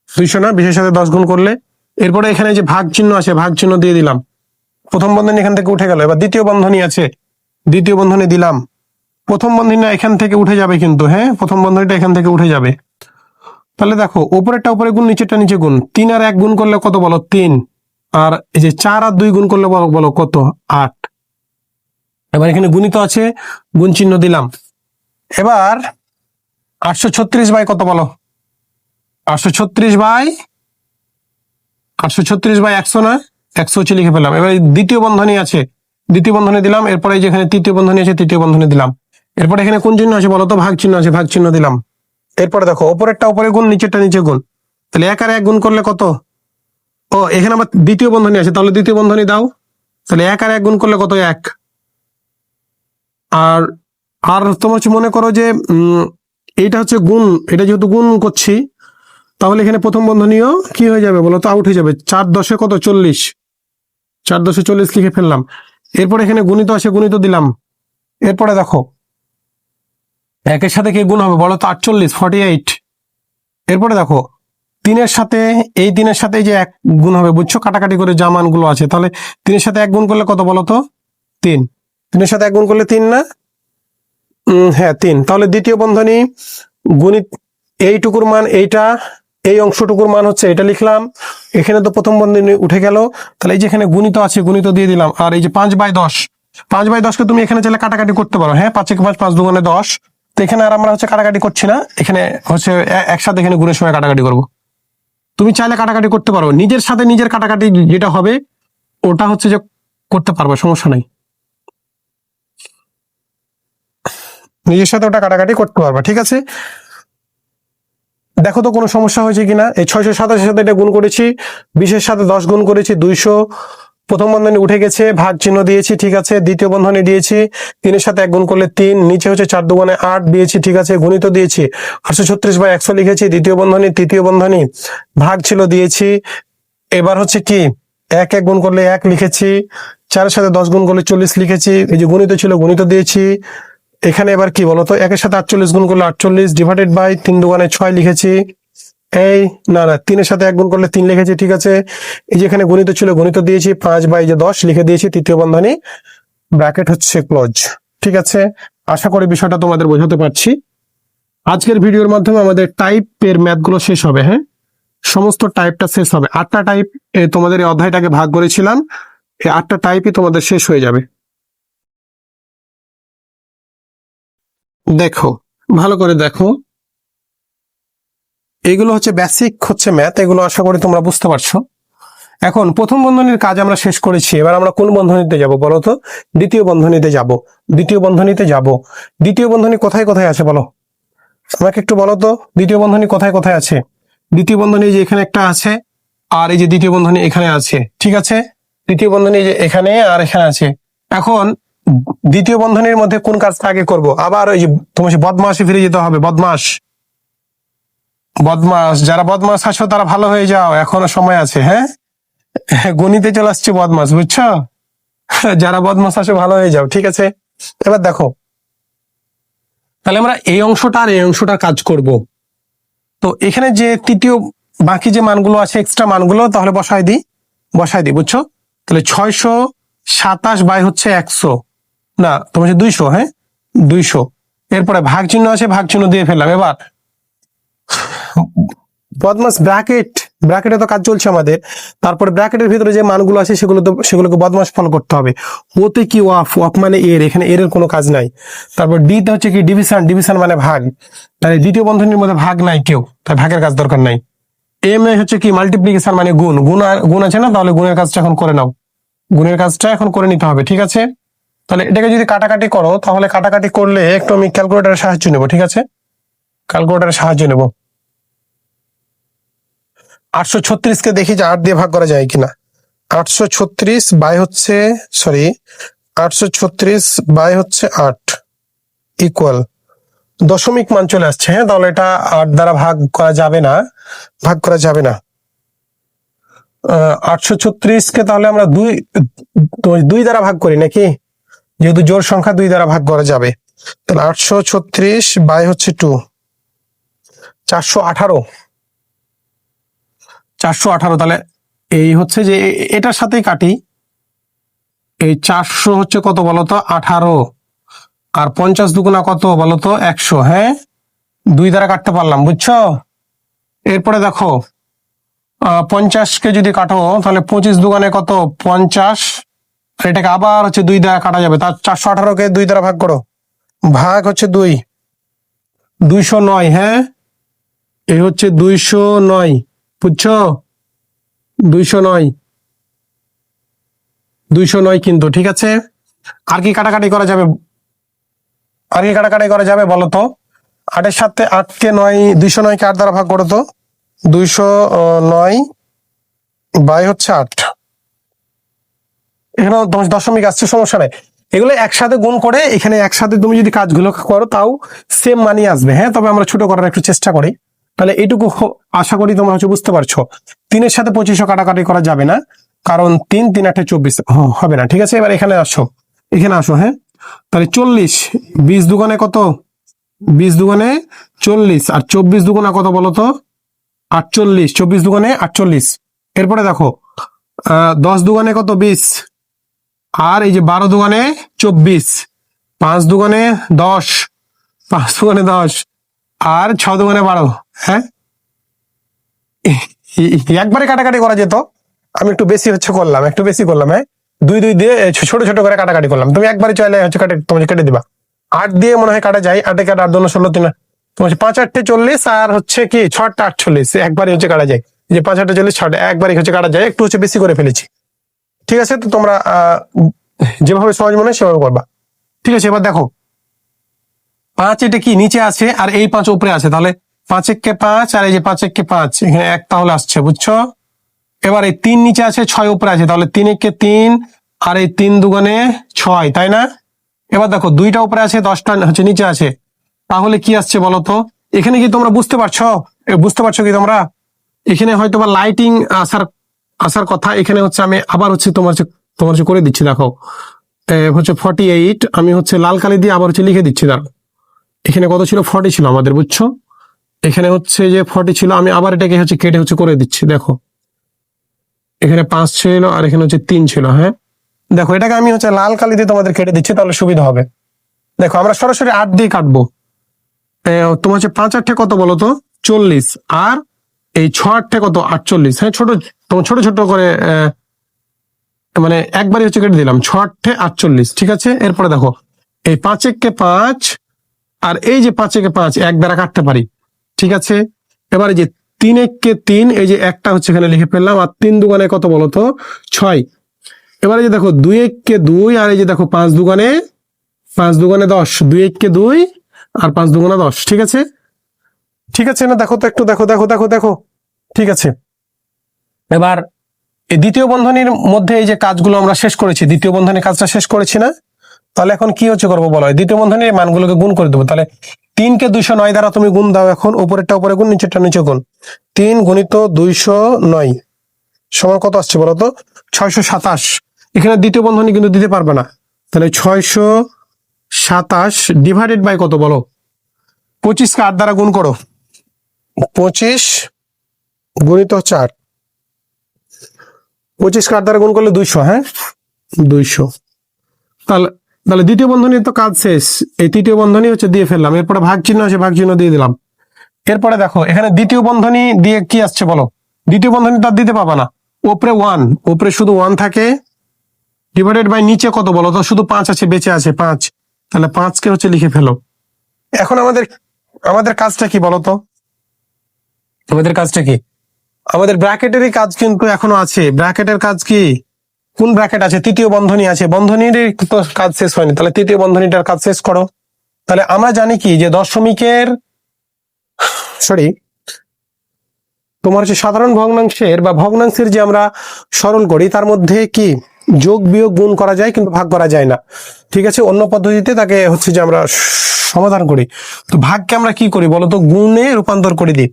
200 না, 20 এর সাথে 10 গুণ করলে। এরপরে এখানে যে ভাগ চিহ্ন আছে, ভাগ চিহ্ন দিয়ে দিলাম, প্রথম বন্ধনী এখান থেকে উঠে গেল। এবার দ্বিতীয় বন্ধনী আছে, দ্বিতীয় বন্ধনী দিলাম, প্রথম বন্ধনীটা এখান থেকে উঠে যাবে কিন্তু। হ্যাঁ, প্রথম বন্ধনীটা এখান থেকে উঠে যাবে। তাহলে দেখো উপরেরটা উপরে গুণ, নিচেরটা নিচে গুণ। 3 আর 1 গুণ করলে কত বলো 3, আর এই যে 4 আর 2 গুণ করলে বলো কত 8। এবার এখানে গুণিত আছে, গুণ চিহ্ন দিলাম। এবার 836 বাই কত বলো 836 বাই 100 না, 100 হচ্ছে লিখে ফেললাম। এবার দ্বিতীয় বন্ধনী আছে, দ্বিতীয় বন্ধনী দিলাম। এরপরে যেখানে তৃতীয় বন্ধনী আছে, তৃতীয় বন্ধনী দিলাম। এরপরে এখানে কোন চিহ্ন আছে বলো তো, ভাগ চিহ্ন আছে, ভাগ চিহ্ন দিলাম। এরপরে দেখো উপরেরটা উপরে গুণ, নিচেরটা নিচে গুণ। তাহলে 1 আর 1 গুণ করলে কত, ও এখানে আবার দ্বিতীয় বন্ধনী আছে, তাহলে দ্বিতীয় বন্ধনী দাও। তাহলে 1 আর 1 গুণ করলে কত 1। আর আর তোমার হচ্ছে মনে করো যে এইটা হচ্ছে গুণ, এটা যেহেতু গুণ করছি, তাহলে এখানে প্রথম বন্ধনীও কি হয়ে যাবে বলো তো, আউট হয়ে যাবে। 4 10 কত 40, 4 10 40 লিখে ফেললাম। এরপর এখানে গুণিত আছে, গুণিত দিলাম। এরপরে দেখো একের সাথে কি গুণ হবে বলো তো 48 48। এরপরে দেখো 3-এর সাথে এই 3-এর সাথে যে 1 গুণ হবে, বুঝছো, কাটাকাটি করে যা মানগুলো আছে। তাহলে 3-এর সাথে 1 গুণ করলে কত বলো তো 3, 3-এর সাথে 1 গুণ করলে 3 না, হ্যাঁ 3। তাহলে দ্বিতীয় বন্ধনী গুণিত এইটুকুর মান এইটা, এই অংশটুকুর মান হচ্ছে এটা লিখলাম। এখানে তো প্রথম বন্ধনী উঠে গেল, তাহলে এই যে এখানে গুণিত আছে, গুণিত দিয়ে দিলাম। আর এই যে 5/10, 5/10 কে তুমি এখানে চাইলে কাটাকাটি করতে পারো। হ্যাঁ, 5 × 5 5 2 10। তো এখানে আর আমরা হচ্ছে কাটাকাটি করছি না, এখানে হচ্ছে একসাথে এখানে গুণের সময় কাটাকাটি করব। তুমি চাইলে কাটাকাটি করতে পারো, নিজের সাথে নিজের কাটাকাটি যেটা হবে ওটা হচ্ছে যে করতে পারবো, সমস্যা নাই, নিজের সাথে ওটা কাটাকাটি করতে পারবা, ঠিক আছে। দেখো তো কোনো সমস্যা হয়েছে কিনা। এই 687 সাথে এটা গুণ করেছি, 20-এর সাথে 10 গুণ করেছি, 200, প্রথম বন্ধনী উঠে গেছে, ভাগ চিহ্ন দিয়েছি, ঠিক আছে। দ্বিতীয় বন্ধনী দিয়েছি, 3-এর সাথে 1 গুণ করলে 3, নিচে হচ্ছে 4 দুগুণে 8 দিয়েছি, ঠিক আছে। গুণিত দিয়েছি 836/100 লিখেছি, দ্বিতীয় বন্ধনী, তৃতীয় বন্ধনী, ভাগ ছিল দিয়েছি। এবার হচ্ছে কি 1 গুণ করলে 1 লিখেছি, 4-এর সাথে 10 গুণ করলে 40 লিখেছি, এই যে গুণিত ছিল গুণিত দিয়েছি। এখানে এবার কি বলতো, 1-এর সাথে 48 গুণ করলে 48 ডিভাইডেড বাই 3 দুগুণে 6 লিখেছি। এই না 3-এর সাথে 1 গুণ করলে 3 লিখেছি, ঠিক আছে। এই যে এখানে গণিত ছিল গণিত দিয়েছি, 5/10 লিখে দিয়েছি, তৃতীয় বন্ধনী, ব্র্যাকেট হচ্ছে ক্লোজ, ঠিক আছে। আশা করি বিষয়টা তোমাদের বোঝাতে পারছি। আজকের ভিডিওর মাধ্যমে আমাদের টাইপের ম্যাথগুলো শেষ হবে, হ্যাঁ, সমস্ত টাইপটা শেষ হবে। 8টা টাইপ তোমাদের এই অধ্যায়টাকে ভাগ করেছিলাম, এই 8টা টাইপই তোমাদের শেষ হয়ে যাবে। দেখো, ভালো করে দেখো, এগুলো হচ্ছে বেসিক হচ্ছে ম্যাথ, এগুলো আশা করি তোমরা বুঝতে পারছো। এখন প্রথম বন্ধনীর কাজ আমরা শেষ করেছি, এবার আমরা কোন বন্ধনীতে যাব বলো তো? দ্বিতীয় বন্ধনীতে যাব, দ্বিতীয় বন্ধনীতে যাব। দ্বিতীয় বন্ধনী কোথায় কোথায় আছে বলো, আমাকে একটু বলো তো, দ্বিতীয় বন্ধনী কোথায় কোথায় আছে? দ্বিতীয় বন্ধনী যে এখানে একটা আছে, আর এই যে দ্বিতীয় বন্ধনী এখানে আছে, ঠিক আছে। দ্বিতীয় বন্ধনী যে এখানে আর এখানে আছে। এখন দ্বিতীয় বন্ধনীর মধ্যে কোন কাজটা আগে করব? আবার ওই যে তোমার বদমাশে ফিরে যেতে হবে, বদমাশ, বদমাস, যারা বদমাস আছো তারা ভালো হয়ে যাও, এখনো সময় আছে, হ্যাঁ। গণিতে চলে আসছে বদমাস, বুঝছো? যারা বদমাস আছো ভালো হয়ে যাও, ঠিক আছে। এবার দেখো, তাহলে আমরা এই অংশটা আর এই অংশটার কাজ করব। তো এখানে যে তৃতীয় বাকি যে মানগুলো আছে, এক্সট্রা মানগুলো তাহলে বসাই দিই, বুঝছো? তাহলে 627/100, না তোমার 200, হ্যাঁ 200। এরপরে ভাগ চিহ্ন আছে, ভাগ চিহ্ন দিয়ে ফেললাম। এবার বদমাস ব্র্যাকেটে তো কাজ চলছে আমাদের, তারপরে ব্র্যাকেটের ভিতরে যে মানগুলো আছে সেগুলোকে বদমাস ফলো করতে হবে। ওতে কি ওয়াফ মানে এর, এখানে এর কোনো কাজ নাই। তারপর ডি তে হচ্ছে কি ডিভিশন মানে ভাগ, তাহলে দ্বিতীয় বন্ধনীর মধ্যে ভাগ নাই কেউ, তাই ভাগের কাজ দরকার নাই। এম এ হচ্ছে কি মাল্টিপ্লিকেশন মানে গুণ আছে না, তাহলে গুণের কাজটা এখন করে নাও, গুণের কাজটা এখন করে নিতে হবে, ঠিক আছে। তাহলে এটাকে যদি কাটাকাটি করো, তাহলে কাটাকাটি করলে একটু আমি ক্যালকুলেটরের সাহায্য নেবো, ঠিক আছে, ক্যালকুলেটরের সাহায্য নেবো। 836 কে দেখি যে 8 দিয়ে ভাগ করা যায় কিনা। 836 বাই হচ্ছে 8 ইকুয়াল দশমিক মান চলে আসছে, হ্যাঁ। তাহলে এটা 8 দ্বারা ভাগ করা যাবে না, 836 কে তাহলে আমরা 2 দ্বারা ভাগ করি নাকি, যেহেতু জোড় সংখ্যা 2 দ্বারা ভাগ করা যাবে। তাহলে 836 বাই হচ্ছে 2, 418। তাহলে এই হচ্ছে যে এটার সাথেই কাটি, এই 400 হচ্ছে কত বলতো, 18, আর 50 দুগুণা কত বলতো, 100, হ্যাঁ 2 দ্বারা কাটতে পারলাম, বুঝছো। এরপরে দেখো 50 কে যদি কাটো, তাহলে 25 দুগুণে কত 50, এটাকে আবার হচ্ছে 2 দ্বারা কাটা যাবে। তার 418-কে 2 দ্বারা ভাগ করো, ভাগ হচ্ছে 2, 209, হ্যাঁ এই হচ্ছে 209, বুঝছো, 209 কিন্তু, ঠিক আছে। আর কি কাটাকাটি করা যাবে, বলো তো? 8-এর সাথে 8-কে 9, 209-কে 8 দ্বারা ভাগ করো তো, 209 বাই হচ্ছে 8। এখানে দশমিক আসছে, সমস্যা নাই, এগুলো একসাথে গুণ করে এখানে একসাথে তুমি যদি কাজগুলো করো তাও সেম মানই আসবে, হ্যাঁ। তবে আমরা ছোট করার একটু চেষ্টা করি। তাহলে এইটুকু আশা করি তোমরা হচ্ছে বুঝতে পারছো। 3-এর সাথে 25 কাটাকাটি করা যাবে না, কারণ 3 3 8 24 হবে না, ঠিক আছে। এবার এখানে আসো, হ্যাঁ। তাহলে 40, 20 দুগুণে কত, 20 দুগুণে 40, আর 24 দুগুণা কত বলতো, 48, 24 দুগুণে 48। এরপরে দেখো 10 দুগুণে কত, 20, আর এই যে 12 দুগুণে 24, 5 দুগুণে 10, 5 দুগুণে 10, আর 6 দুগুণে 12, হ্যাঁ। একবারে কাটাকাটি করা যেত, আমি একটু বেশি করলাম, হ্যাঁ। 2 2 দিয়ে ছোট ছোট করে কাটাকাটি করলাম, তুমি একবারে চাইলে হচ্ছে তুমি কেটে দিবা। 8 দিয়ে মনে হয় কাটা যায়, 8-এ কাটা 8 2 16 3, তোমার 5 8 40, আর হচ্ছে কি 6 8 48, একবারে হচ্ছে কাটা যায়। যে 5 8 40, 6 একবারে হচ্ছে কাটা যায়, একটু হচ্ছে বেশি করে ফেলেছি। ঠিক আছে, তো তোমরা যেভাবে সহজ মনে হয় সেভাবে করবা। ঠিক আছে, এবার দেখো 5 এটা কি নিচে আছে আর এই 5 উপরে আছে, তাহলে 5 একে 5 আর এই যে 5 একে 5, এখানে 1 তাহলে আসছে, বুঝছো? এবার এই 3 নিচে আছে, 6 উপরে আছে, তাহলে 3 একে 3 আর এই 3 দুগুণে 6, তাই না? এবার দেখো 2টা উপরে আছে, 10টা হচ্ছে নিচে আছে, তাহলে কি আসছে বলো তো? এখানে কি তোমরা বুঝতে পারছো? বুঝতে পারছো কি তোমরা? এখানে হয়তো বা লাইটিং আসার কথা। এখানে হচ্ছে আমি আবার হচ্ছে তোমার করে দিচ্ছি, দেখো হচ্ছে 48, আমি হচ্ছে লাল কালি দিয়ে আবার হচ্ছে লিখে দিচ্ছি। দেখো এখানে কত ছিল? 40 ছিল আমাদের, বুঝছো? এখানে হচ্ছে যে 40 ছিল, আমি আবার এটাকে হচ্ছে কেটে হচ্ছে করে দিচ্ছি। দেখো এখানে 5 ছিল আর এখানে হচ্ছে 3 ছিল। হ্যাঁ দেখো, এটাকে আমি হচ্ছে লাল কালি দিয়ে তোমাদের কেটে দিচ্ছি, তাহলে সুবিধা হবে। দেখো আমরা সরাসরি 8 দিয়ে কাটবো। তোমার হচ্ছে 5 8 কত বলো তো? 40, আর এই 6 8 কত? 48। হ্যাঁ তোমার ছোট ছোট করে মানে একবারই হচ্ছে কেটে দিলাম। 6 8 48, ঠিক আছে। এরপরে দেখো এই 5 একে 5 আর এই যে 5 একে 5 এক দ্বারা কাটতে পারি, ঠিক আছে। এবারে যে 3 একে 3, এই যে একটা হচ্ছে এখানে লিখে ফেললাম, আর 3 দুগুণে কত বলতো? 6। এবারে যে দেখো 2 একে 2 আর এই যে দেখো 5 দুগুণে 10, 2 একে 2 আর 5 দুগুণে 10, ঠিক আছে। ঠিক আছে না? দেখো তো একটু, দেখো দেখো দেখো দেখো, ঠিক আছে। এবার এই দ্বিতীয় বন্ধনীর মধ্যে এই যে কাজগুলো আমরা শেষ করেছি, দ্বিতীয় বন্ধনীর কাজটা শেষ করেছি না? তাহলে এখন কি হচ্ছে করবো বলো? দ্বিতীয় বন্ধনীর মানগুলোকে গুণ করে দেবো। তাহলে 3 কে 209 দ্বারা তুমি গুণ দাও। এখন উপরেরটা উপরে গুণ, নিচেরটা নিচে গুণ। 3 গুণিত 209 সমান কত আসছে বলো তো? 627। এখানে দ্বিতীয় বন্ধনী কিন্তু দিতে পারবে না, তাহলে 627 ডিভাইডেড বাই কত বলো? 25 কে 8 দ্বারা গুণ করো। 25 গুণিত 4, 25 কে 8 দ্বারা গুণ করলে 200। হ্যাঁ 200। তাহলে তাহলে দ্বিতীয় বন্ধনীর তো কাজ শেষ। এই তৃতীয় বন্ধনী হচ্ছে দিয়ে ফেললাম, এরপরে ভাগ চিহ্ন আছে, ভাগ চিহ্ন দিয়ে দিলাম। এরপরে দেখো এখানে দ্বিতীয় বন্ধনী দিয়ে কি আসছে বলো? দ্বিতীয় বন্ধনী তার দিতে পাবা না, উপরে 1, উপরে শুধু 1 থাকে, ডিভাইডেড বাই নিচে কত বলো তো? শুধু 5 আছে, বেঁচে আছে 5, তাহলে 5 কে হচ্ছে লিখে ফেলো। এখন আমাদের কাজটা কি বলো তো? আমাদের কাজটা কি? আমাদের ব্র্যাকেটেরই কাজ কিন্তু এখনো আছে। ব্র্যাকেটের কাজ কি? কোন ব্র্যাকেট আছে? তৃতীয় বন্ধনী আছে, বন্ধনীর তো কাজ শেষ হয়নি, তাহলে তৃতীয় বন্ধনীটার কাজ শেষ করো। তাহলে আমরা জানি কি যে দশমিকের তোমার হচ্ছে সাধারণ ভগ্নাংশের বা ভগ্নাংশের যে আমরা সরল করি, তার মধ্যে কি যোগ বিয়োগ গুণ করা যায়, কিন্তু ভাগ করা যায় না, ঠিক আছে। অন্য পদ্ধতিতে তাকে হচ্ছে যে আমরা সমাধান করি। তো ভাগকে আমরা কি করি বলতো? গুণে রূপান্তর করে দিই।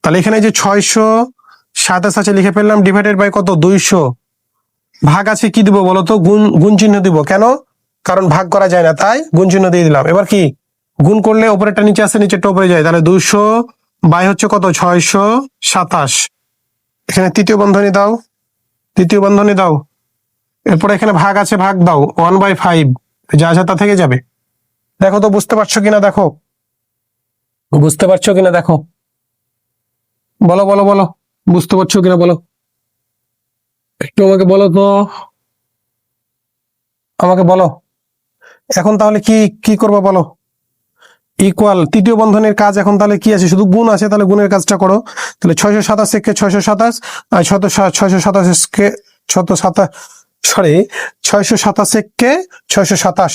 তাহলে এখানে যে 627 আছে লিখে ফেললাম, ডিভাইডেড বাই কত? 200। ভাগ আছে কি দিব বলতো? গুণ চিহ্ন দিব। কেন? কারণ ভাগ করা যায় না, তাই গুণ চিহ্ন দিয়ে দিলাম। এবার কি গুণ করলে উপরেরটা নিচে আসে, নিচেরটা উপরে যায়, তাহলে 200 বাই হচ্ছে কত? 627। এখানে তৃতীয় বন্ধনী দাও, তৃতীয় বন্ধনী দাও। এরপরে এখানে ভাগ আছে, ভাগ দাও, 1/5, যা যা তা থেকে যাবে। দেখো তো বুঝতে পারছো কিনা? দেখো বুঝতে পারছো কিনা? দেখো বলো বলো বলো, বুঝতে পারছো কিনা বলো, একটু আমাকে বলো তো, আমাকে বলো। এখন তাহলে কি কি করবো বলো? ইকুয়াল তৃতীয় বন্ধনের কাজ এখন তাহলে কি আছে? শুধু গুণ আছে, তাহলে গুণের কাজটা করো। তাহলে 627 কে 627 আর 627 কে 627 কে 627,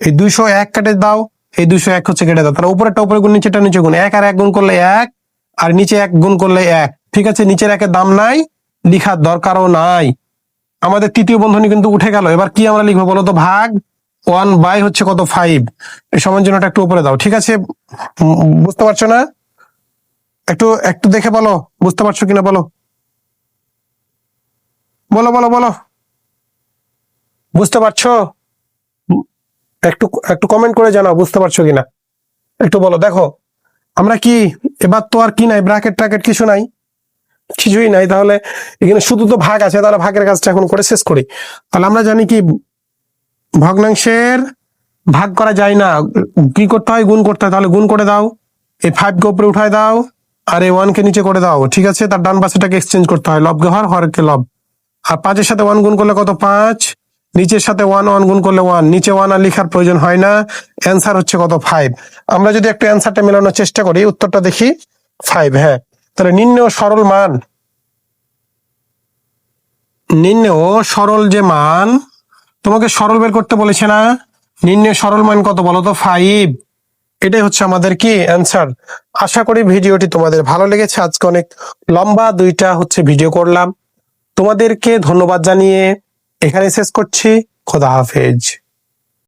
এই 201 কেটে দাও, এই 201 হচ্ছে কেটে দাও। তাহলে উপরেরটা উপরে গুণ, নিচেটা নিচে গুণ। 1 আর 1 গুণ করলে 1, আর নিচে 1 গুণ করলে 1, ঠিক আছে। নিচের 1 এর দাম নাই, লিখার দরকারও নাই। আমাদের তৃতীয় বন্ধনী কিন্তু উঠে গেল। এবার কি আমরা লিখবো বলো তো? ভাগ 1 বাই হচ্ছে কত? 5। এই সমান চিহ্নটা একটু উপরে দাও, ঠিক আছে। বুঝতে পারছো না? একটু একটু দেখে বলো, বুঝতে পারছো কিনা বলো, বলো বলো বলো, বুঝতে পারছো? একটু একটু কমেন্ট করে জানাও বুঝতে পারছো কিনা, একটু বলো। দেখো আমরা কি এবার তো আর কি নাই, ব্র্যাকেট ট্র্যাকেট কিছু নাই, কিছুই নাই। তাহলে এখানে শুধু তো ভাগ আছে, তাহলে ভাগের কাজটা এখন করে শেষ করি। তাহলে আমরা জানি কি ভগ্নাংশের ভাগ করা যায় না, কি করতে হয়? গুণ করতে হয়। তাহলে গুণ করে দাও, এই 5 কে উপরে উঠায় দাও, আর এই 1 কে নিচে করে দাও, ঠিক আছে। তার ডান পাশেটাকে এক্সচেঞ্জ করতে হয়, লবকে হর, হরকে লব। আর 5 এর সাথে 1 গুণ করলে কত? 5। নিচের সাথে 1 গুণ করলে 1, নিচে 1 আর লেখার প্রয়োজন হয় না। অ্যান্সার হচ্ছে কত? 5। আমরা যদি একটু অ্যান্সারটা মেলানোর চেষ্টা করি, উত্তরটা দেখি 5। হ্যাঁ, তাহলে নির্ণেয় সরল মান, নির্ণেয় সরল যে মান, তোমাকে সরল বের করতে বলেছে না, নির্ণেয় সরল মান কত বলো তো? 5। এটাই হচ্ছে আমাদের কি অ্যান্সার। আশা করি ভিডিওটি তোমাদের ভালো লেগেছে। আজকে অনেক লম্বা 2টা হচ্ছে ভিডিও করলাম। তোমাদেরকে ধন্যবাদ জানিয়ে এখানে শেষ করছি। খোদা হাফেজ।